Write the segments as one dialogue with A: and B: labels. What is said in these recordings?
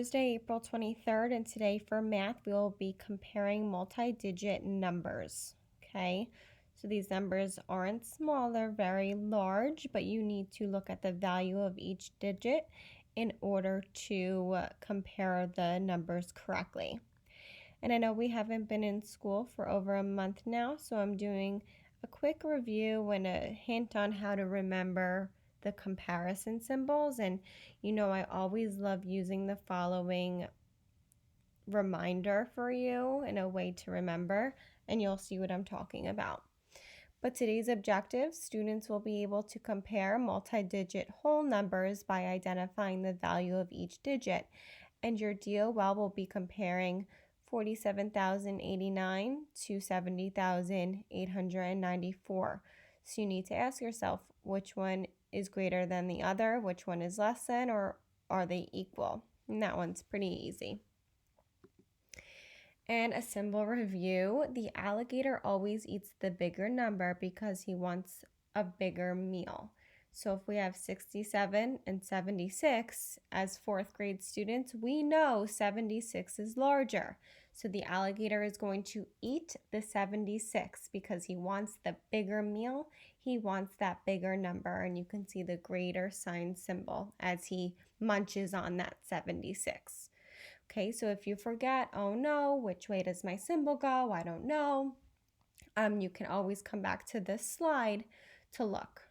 A: Thursday, April 23rd, and today for math, we will be comparing multi-digit numbers, okay? So these numbers aren't small, they're very large, but you need to look at the value of each digit in order to compare the numbers correctly. And I know we haven't been in school for over a month now, so I'm doing a quick review and a hint on how to remember the comparison symbols. And you know, I always love using the following reminder for you and a way to remember, and you'll see what I'm talking about. But today's objective, students will be able to compare multi-digit whole numbers by identifying the value of each digit. And your DOL will be comparing 47,089 to 70,894. So you need to ask yourself which one is greater than the other, which one is less than, or are they equal? And that one's pretty easy. And a symbol review, the alligator always eats the bigger number because he wants a bigger meal. So if we have 67 and 76 as fourth grade students, we know 76 is larger. So the alligator is going to eat the 76 because he wants the bigger meal. He wants that bigger number, and you can see the greater sign symbol as he munches on that 76. Okay, so if you forget, oh no, which way does my symbol go? I don't know. You can always come back to this slide to look.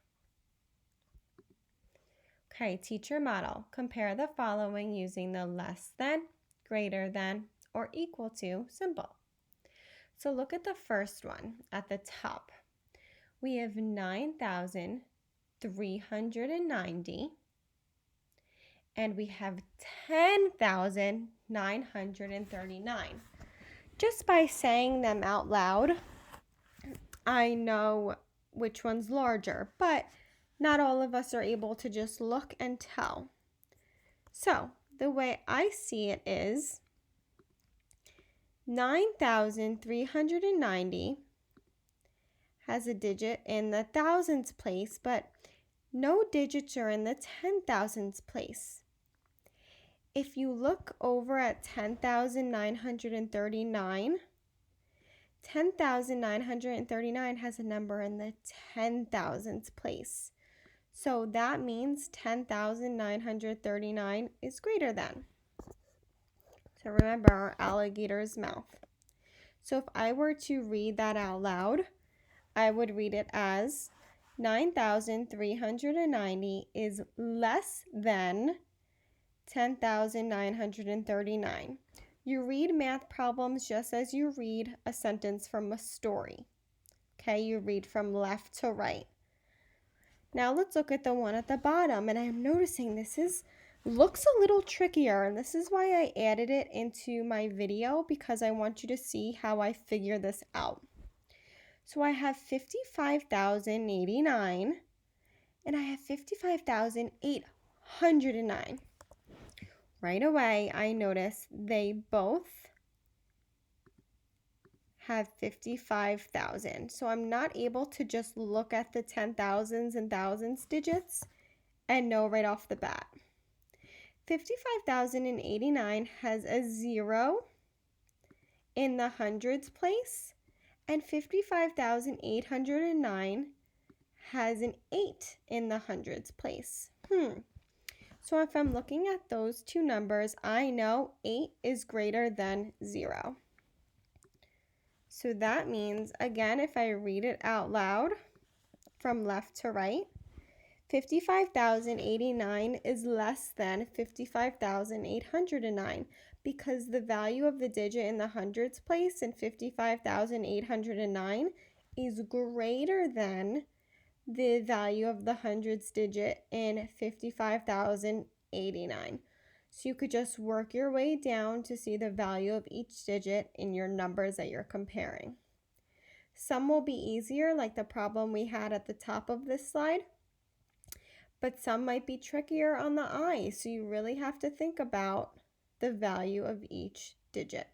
A: Okay, teacher model. Compare the following using the less than, greater than, or equal to symbol. So look at the first one at the top. We have 9,390. And we have 10,939. Just by saying them out loud, I know which one's larger, but not all of us are able to just look and tell. So the way I see it is 9,390 has a digit in the thousands place, but no digits are in the 10,000s place. If you look over at 10,939, 10,939 has a number in the 10,000s place. So that means 10,939 is greater than. So remember our alligator's mouth. So if I were to read that out loud, I would read it as 9,390 is less than 10,939. You read math problems just as you read a sentence from a story. Okay, you read from left to right. Now let's look at the one at the bottom, and I'm noticing looks a little trickier, and this is why I added it into my video, because I want you to see how I figure this out. So I have 55,089 and I have 55,809. Right away, I notice they both have 55,000. So I'm not able to just look at the 10,000s and thousands digits and know right off the bat. 55,089 has a 0 in the hundreds place, and 55,809 has an 8 in the hundreds place. So if I'm looking at those two numbers, I know 8 is greater than 0. So that means, again, if I read it out loud from left to right, 55,089 is less than 55,809 because the value of the digit in the hundreds place in 55,809 is greater than the value of the hundreds digit in 55,089. So you could just work your way down to see the value of each digit in your numbers that you're comparing. Some will be easier, like the problem we had at the top of this slide, but some might be trickier on the eye, so you really have to think about the value of each digit.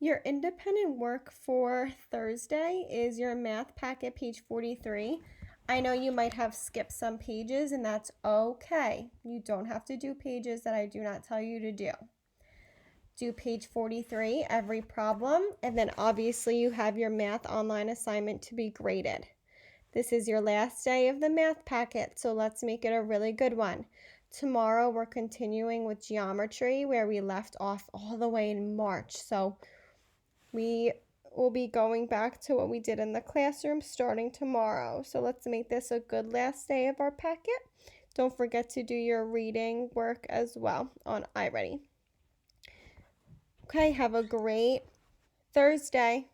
A: Your independent work for Thursday is your math packet, page 43. I know you might have skipped some pages, and that's okay. You don't have to do pages that I do not tell you to do. Do page 43, every problem, and then obviously you have your math online assignment to be graded. This is your last day of the math packet, so let's make it a really good one. Tomorrow we're continuing with geometry where we left off all the way in March. So we will be going back to what we did in the classroom starting tomorrow. So let's make this a good last day of our packet. Don't forget to do your reading work as well on iReady. Okay, have a great Thursday.